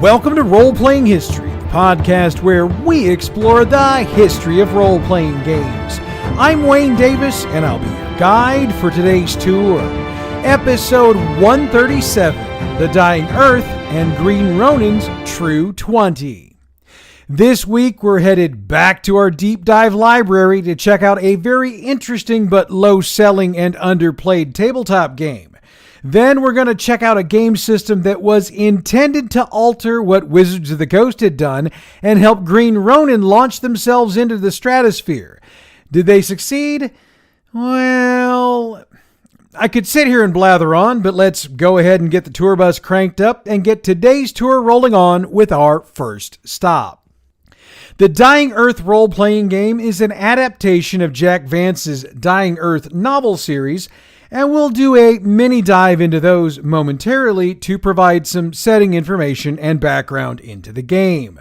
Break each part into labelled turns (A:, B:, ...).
A: Welcome to Roleplaying History, the podcast where we explore the history of role-playing games. I'm Wayne Davis, and I'll be your guide for today's tour. Episode 137, The Dying Earth and Green Ronin's True 20. This week, we're headed back to our deep dive library to check out a very interesting but low-selling and underplayed tabletop game. Then we're going to check out a game system that was intended to alter what Wizards of the Coast had done and help Green Ronin launch themselves into the stratosphere. Did they succeed? Well, I could sit here and blather on, but let's go ahead and get the tour bus cranked up and get today's tour rolling on with our first stop. The Dying Earth role-playing game is an adaptation of Jack Vance's Dying Earth novel series, and we'll do a mini dive into those momentarily to provide some setting information and background into the game.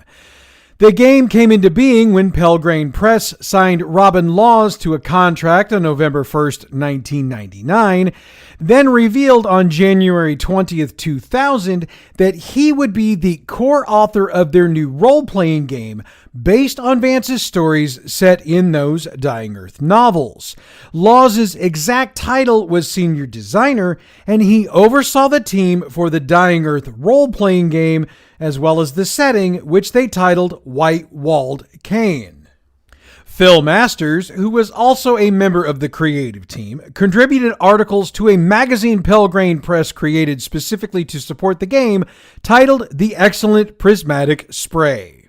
A: The game came into being when Pelgrane Press signed Robin Laws to a contract on November 1st, 1999, then revealed on January 20th, 2000 that he would be the core author of their new role-playing game based on Vance's stories set in those Dying Earth novels. Laws' exact title was Senior Designer, and he oversaw the team for the Dying Earth role-playing game as well as the setting, which they titled White-Walled Cain. Phil Masters, who was also a member of the creative team, contributed articles to a magazine Pelgrane Press created specifically to support the game, titled The Excellent Prismatic Spray.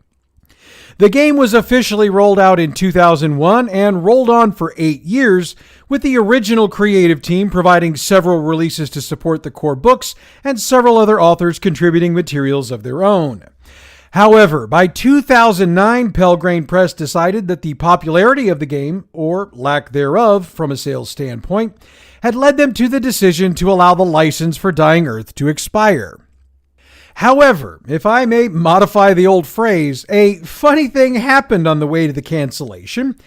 A: The game was officially rolled out in 2001 and rolled on for 8 years, with the original creative team providing several releases to support the core books and several other authors contributing materials of their own. However, by 2009, Pelgrane Press decided that the popularity of the game, or lack thereof from a sales standpoint, had led them to the decision to allow the license for Dying Earth to expire. However, if I may modify the old phrase, a funny thing happened on the way to the cancellation.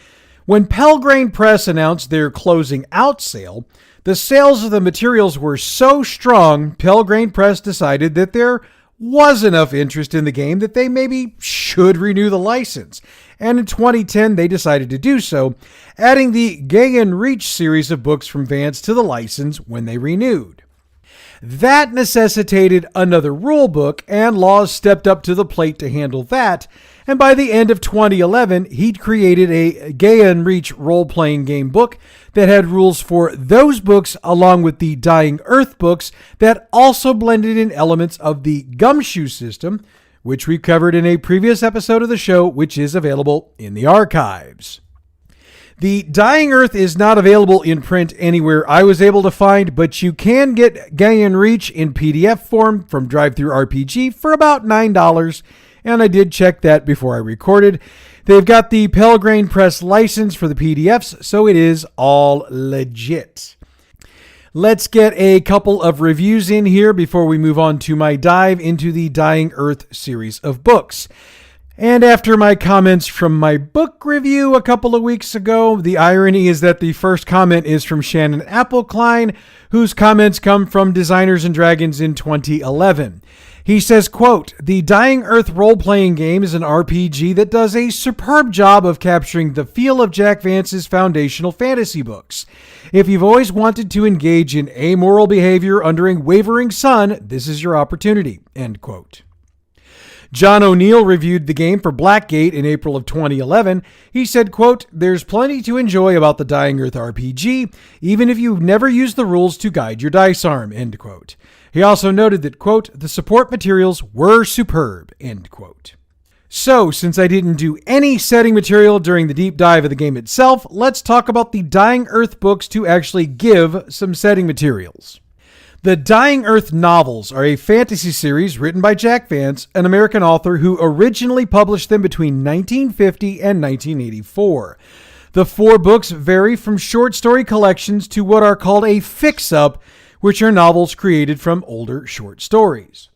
A: When Pelgrane Press announced their closing out sale, the sales of the materials were so strong, Pelgrane Press decided that there was enough interest in the game that they maybe should renew the license. And in 2010, they decided to do so, adding the Giole Reach series of books from Vance to the license when they renewed. That necessitated another rule book, and Laws stepped up to the plate to handle that, and by the end of 2011, he'd created a Giole Reach role-playing game book that had rules for those books along with the Dying Earth books that also blended in elements of the Gumshoe system, which we covered in a previous episode of the show, which is available in the archives. The Dying Earth is not available in print anywhere I was able to find, but you can get Giole Reach in PDF form from DriveThruRPG for about $9, and I did check that before I recorded. They've got the Pelgrane Press license for the PDFs, so it is all legit. Let's get a couple of reviews in here before we move on to my dive into the Dying Earth series of books. And after my comments from my book review a couple of weeks ago, the irony is that the first comment is from Shannon Appelkline, whose comments come from Designers and Dragons in 2011. He says, quote, "The Dying Earth role-playing game is an RPG that does a superb job of capturing the feel of Jack Vance's foundational fantasy books. If you've always wanted to engage in amoral behavior under a wavering sun, this is your opportunity," end quote. John O'Neill reviewed the game for Blackgate in April of 2011. He said, quote, "There's plenty to enjoy about the Dying Earth RPG, even if you've never used the rules to guide your dice arm," end quote. He also noted that, quote, "The support materials were superb," end quote. So, since I didn't do any setting material during the deep dive of the game itself, let's talk about the Dying Earth books to actually give some setting materials. The Dying Earth novels are a fantasy series written by Jack Vance, an American author who originally published them between 1950 and 1984. The 4 books vary from short story collections to what are called a fix-up, which are novels created from older short stories.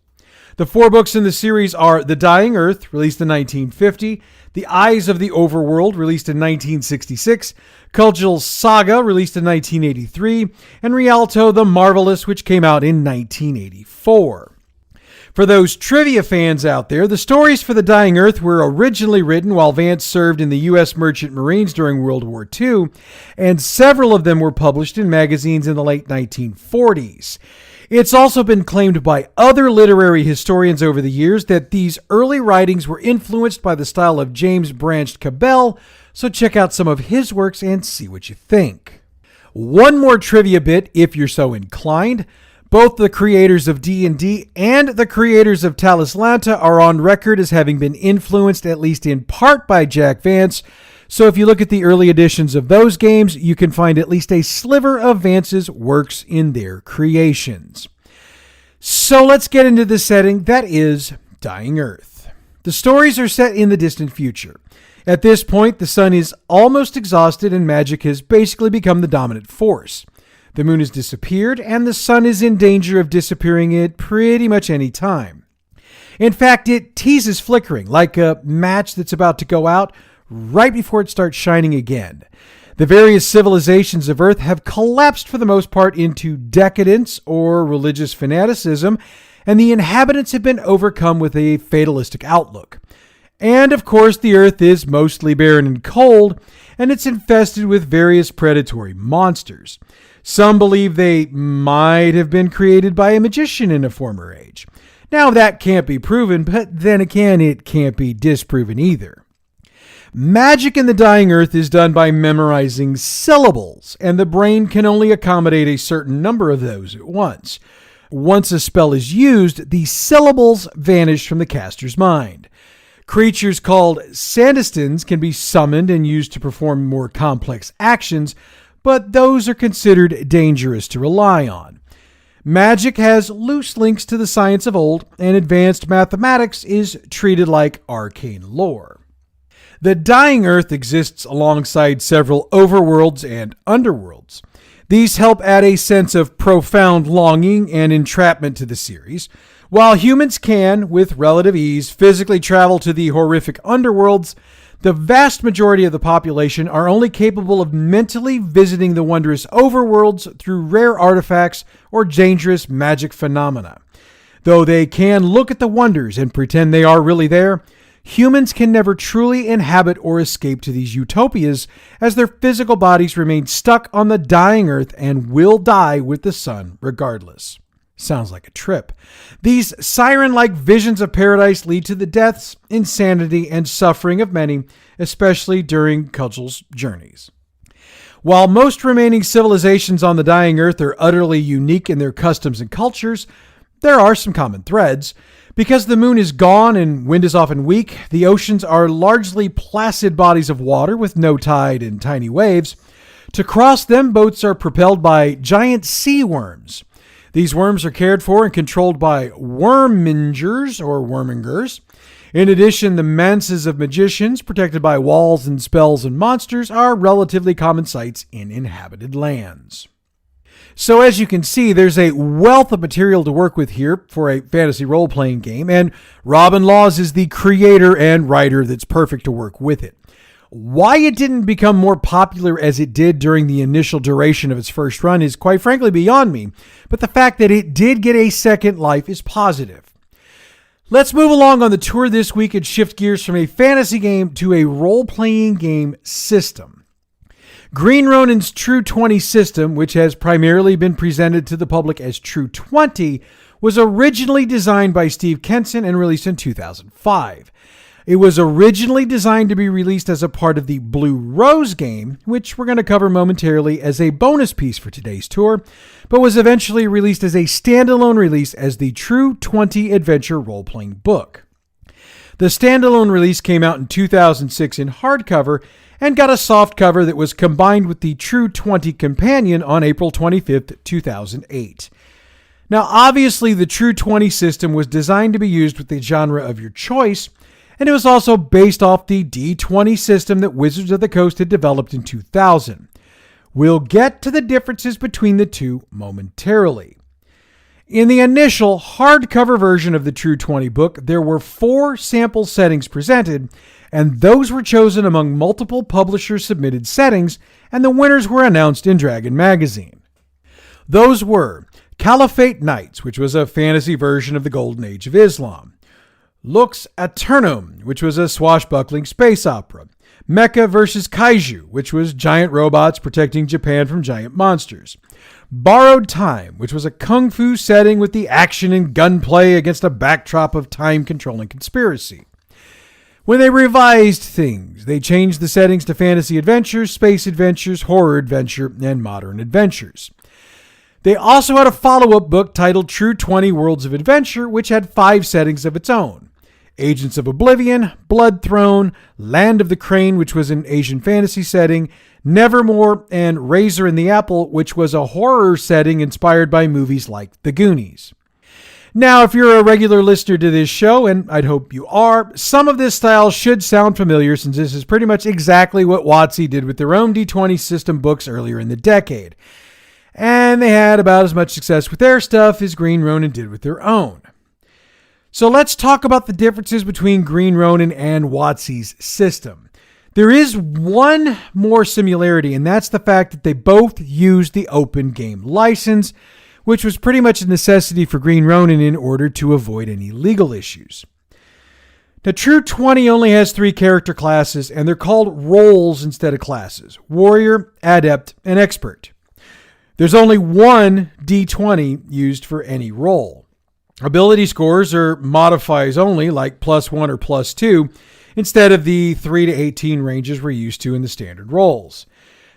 A: The 4 books in the series are The Dying Earth, released in 1950, The Eyes of the Overworld, released in 1966, Kujal Saga, released in 1983, and Rialto the Marvelous, which came out in 1984. For those trivia fans out there, the stories for The Dying Earth were originally written while Vance served in the U.S. Merchant Marines during World War II, and several of them were published in magazines in the late 1940s. It's also been claimed by other literary historians over the years that these early writings were influenced by the style of James Branch Cabell, so check out some of his works and see what you think. One more trivia bit, if you're so inclined. Both the creators of D&D and the creators of Talislanta are on record as having been influenced at least in part by Jack Vance, so if you look at the early editions of those games, you can find at least a sliver of Vance's works in their creations. So let's get into the setting that is Dying Earth. The stories are set in the distant future. At this point, the sun is almost exhausted and magic has basically become the dominant force. The moon has disappeared, and the sun is in danger of disappearing at pretty much any time. In fact, it teases flickering, like a match that's about to go out right before it starts shining again. The various civilizations of Earth have collapsed for the most part into decadence or religious fanaticism, and the inhabitants have been overcome with a fatalistic outlook. And of course, the Earth is mostly barren and cold, and it's infested with various predatory monsters. Some believe they might have been created by a magician in a former age. Now, that can't be proven, but then again, it can't be disproven either. Magic in the Dying Earth is done by memorizing syllables, and the brain can only accommodate a certain number of those at once. Once a spell is used, the syllables vanish from the caster's mind. Creatures called Sandistans can be summoned and used to perform more complex actions, but those are considered dangerous to rely on. Magic has loose links to the science of old, and advanced mathematics is treated like arcane lore. The Dying Earth exists alongside several overworlds and underworlds. These help add a sense of profound longing and entrapment to the series. While humans can, with relative ease, physically travel to the horrific underworlds, the vast majority of the population are only capable of mentally visiting the wondrous overworlds through rare artifacts or dangerous magic phenomena. Though they can look at the wonders and pretend they are really there, humans can never truly inhabit or escape to these utopias, as their physical bodies remain stuck on the dying Earth and will die with the sun regardless. Sounds like a trip. These siren-like visions of paradise lead to the deaths, insanity, and suffering of many, especially during Cudgel's journeys. While most remaining civilizations on the Dying Earth are utterly unique in their customs and cultures, there are some common threads. Because the moon is gone and wind is often weak, the oceans are largely placid bodies of water with no tide and tiny waves. To cross them, boats are propelled by giant sea worms. These worms are cared for and controlled by wormingers or wormingers. In addition, the manses of magicians, protected by walls and spells and monsters, are relatively common sights in inhabited lands. So as you can see, there's a wealth of material to work with here for a fantasy role-playing game, and Robin Laws is the creator and writer that's perfect to work with it. Why it didn't become more popular as it did during the initial duration of its first run is quite frankly beyond me, but the fact that it did get a second life is positive. Let's move along on the tour this week and shift gears from a fantasy game to a role-playing game system. Green Ronin's True 20 system, which has primarily been presented to the public as True 20, was originally designed by Steve Kenson and released in 2005. It was originally designed to be released as a part of the Blue Rose game, which we're going to cover momentarily as a bonus piece for today's tour, but was eventually released as a standalone release as the True 20 Adventure role-playing book. The standalone release came out in 2006 in hardcover and got a soft cover that was combined with the True 20 Companion on April 25th, 2008. Now, obviously, the True 20 system was designed to be used with the genre of your choice, and it was also based off the D20 system that Wizards of the Coast had developed in 2000. We'll get to the differences between the two momentarily. In the initial hardcover version of the True 20 book, there were 4 sample settings presented, and those were chosen among multiple publisher-submitted settings, and the winners were announced in Dragon Magazine. Those were Caliphate Knights, which was a fantasy version of the Golden Age of Islam. Lux Aeternum, which was a swashbuckling space opera. Mecha vs. Kaiju, which was giant robots protecting Japan from giant monsters. Borrowed Time, which was a kung fu setting with the action and gunplay against a backdrop of time-controlling conspiracy. When they revised things, they changed the settings to fantasy adventures, space adventures, horror adventure, and modern adventures. They also had a follow-up book titled True 20 Worlds of Adventure, which had 5 settings of its own. Agents of Oblivion, Blood Throne, Land of the Crane, which was an Asian fantasy setting, Nevermore, and Razor and the Apple, which was a horror setting inspired by movies like The Goonies. Now, if you're a regular listener to this show, and I'd hope you are, some of this style should sound familiar since this is pretty much exactly what WotC did with their own D20 system books earlier in the decade. And they had about as much success with their stuff as Green Ronin did with their own. So let's talk about the differences between Green Ronin and WotC's system. There is one more similarity, and that's the fact that they both use the open game license, which was pretty much a necessity for Green Ronin in order to avoid any legal issues. Now, True 20 only has 3 character classes, and they're called roles instead of classes: Warrior, Adept, and Expert. There's only one D20 used for any role. Ability scores are modifiers only, like +1 or +2, instead of the 3 to 18 ranges we're used to in the standard roles.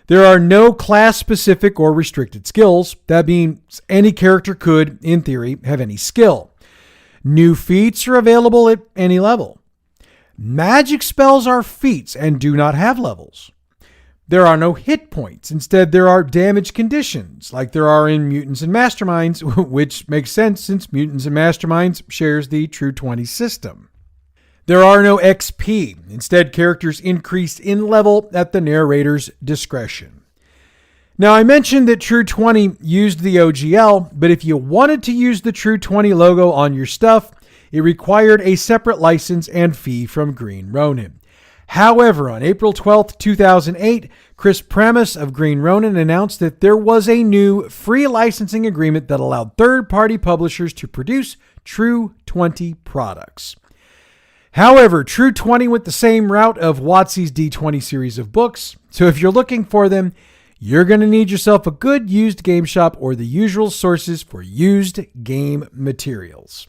A: There are no class-specific or restricted skills. That means any character could, in theory, have any skill. New feats are available at any level. Magic spells are feats and do not have levels. There are no hit points. Instead, there are damage conditions, like there are in Mutants and Masterminds, which makes sense since Mutants and Masterminds shares the True 20 system. There are no XP. Instead, characters increase in level at the narrator's discretion. Now, I mentioned that True 20 used the OGL, but if you wanted to use the True 20 logo on your stuff, it required a separate license and fee from Green Ronin. However, on April 12, 2008, Chris Pramas of Green Ronin announced that there was a new free licensing agreement that allowed third-party publishers to produce True 20 products. However, True 20 went the same route of WotC's D20 series of books, so if you're looking for them, you're going to need yourself a good used game shop or the usual sources for used game materials.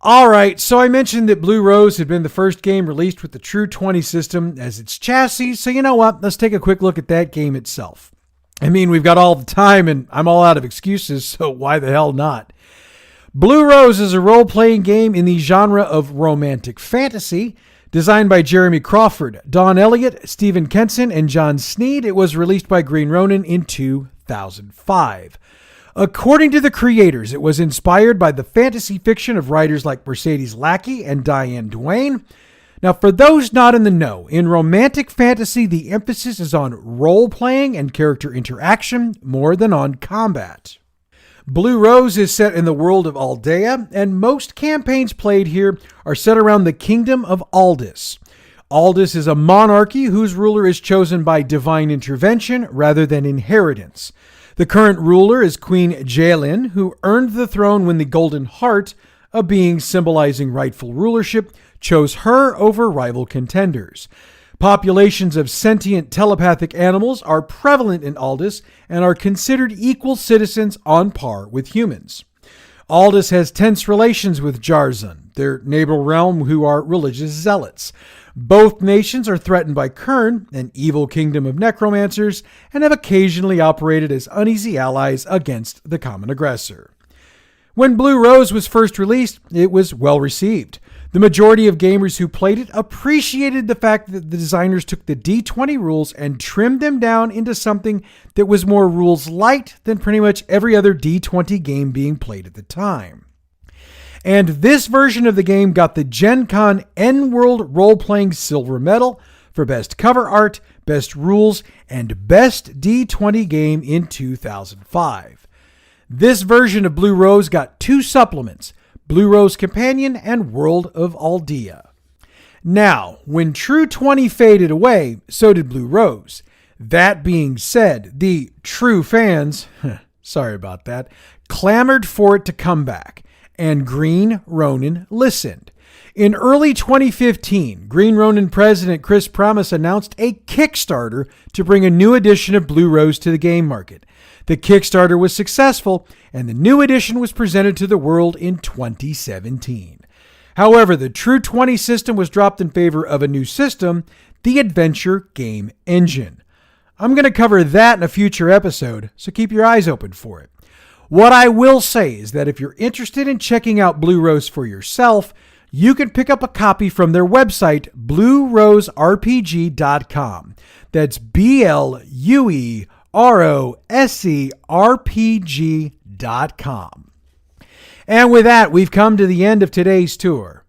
A: Alright, so I mentioned that Blue Rose had been the first game released with the True 20 system as its chassis, so you know what, let's take a quick look at that game itself. I mean, we've got all the time and I'm all out of excuses, so why the hell not? Blue Rose is a role-playing game in the genre of romantic fantasy. Designed by Jeremy Crawford, Don Elliott, Stephen Kenson, and John Sneed, it was released by Green Ronin in 2005. According to the creators, it was inspired by the fantasy fiction of writers like Mercedes Lackey and Diane Duane. Now, for those not in the know, in romantic fantasy, the emphasis is on role-playing and character interaction more than on combat. Blue Rose is set in the world of Aldea, and most campaigns played here are set around the kingdom of Aldis. Aldis is a monarchy whose ruler is chosen by divine intervention rather than inheritance. The current ruler is Queen Jaelin, who earned the throne when the Golden Heart, a being symbolizing rightful rulership, chose her over rival contenders. Populations of sentient telepathic animals are prevalent in Aldis and are considered equal citizens on par with humans. Aldis has tense relations with Jarzun, their neighbor realm who are religious zealots. Both nations are threatened by Kern, an evil kingdom of necromancers, and have occasionally operated as uneasy allies against the common aggressor. When Blue Rose was first released, it was well received. The majority of gamers who played it appreciated the fact that the designers took the D20 rules and trimmed them down into something that was more rules light than pretty much every other D20 game being played at the time. And this version of the game got the Gen Con N-World Role-Playing Silver Medal for Best Cover Art, Best Rules, and Best D20 Game in 2005. This version of Blue Rose got 2 supplements, Blue Rose Companion and World of Aldea. Now, when True 20 faded away, so did Blue Rose. That being said, the true fans, sorry about that, clamored for it to come back, and Green Ronin listened. In early 2015, Green Ronin president Chris Promise announced a Kickstarter to bring a new edition of Blue Rose to the game market. The Kickstarter was successful, and the new edition was presented to the world in 2017. However, the True 20 system was dropped in favor of a new system, the Adventure Game Engine. I'm going to cover that in a future episode, so keep your eyes open for it. What I will say is that if you're interested in checking out Blue Rose for yourself, you can pick up a copy from their website, blueroserpg.com. That's BLUEROSERPG.com. And with that, we've come to the end of today's tour.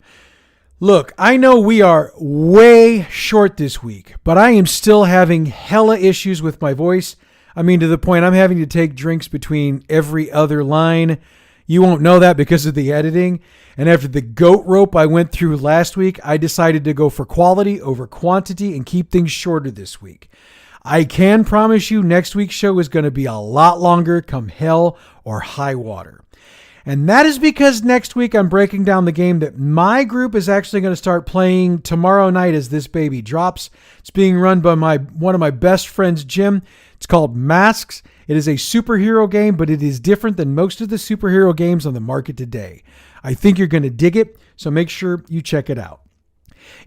A: Look, I know we are way short this week, but I am still having hella issues with my voice. I mean, to the point I'm having to take drinks between every other line. You won't know that because of the editing. And after the goat rope I went through last week, I decided to go for quality over quantity and keep things shorter this week. I can promise you next week's show is going to be a lot longer come hell or high water. And that is because next week I'm breaking down the game that my group is actually going to start playing tomorrow night as this baby drops. It's being run by one of my best friends, Jim. It's called Masks. It is a superhero game, but it is different than most of the superhero games on the market today. I think you're going to dig it, so make sure you check it out.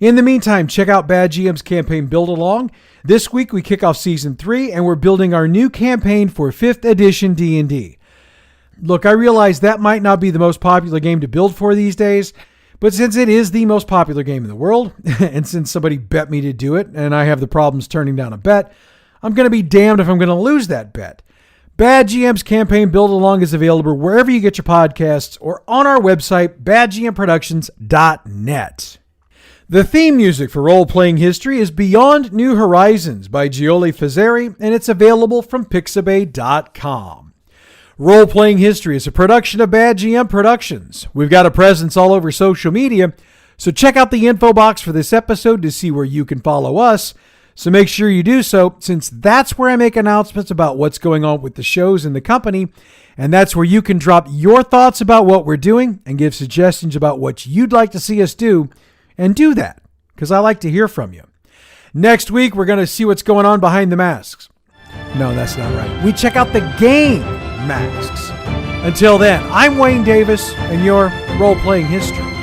A: In the meantime, check out Bad GM's campaign Build Along. This week we kick off Season 3, and we're building our new campaign for 5th edition D&D. Look, I realize that might not be the most popular game to build for these days, but since it is the most popular game in the world, and since somebody bet me to do it, and I have the problems turning down a bet, I'm going to be damned if I'm going to lose that bet. Bad GM's campaign Build Along is available wherever you get your podcasts or on our website, badgmproductions.net. The theme music for Role-Playing History is Beyond New Horizons by Giole Fazzeri, and it's available from pixabay.com. Role-Playing History is a production of Bad GM Productions. We've got a presence all over social media, so check out the info box for this episode to see where you can follow us. So make sure you do so, since that's where I make announcements about what's going on with the shows in the company, and that's where you can drop your thoughts about what we're doing and give suggestions about what you'd like to see us do, and do that, because I like to hear from you. Next week, we're going to see what's going on behind the masks. No, that's not right. We check out the game Masks. Until then, I'm Wayne Davis, and you're Role-Playing History.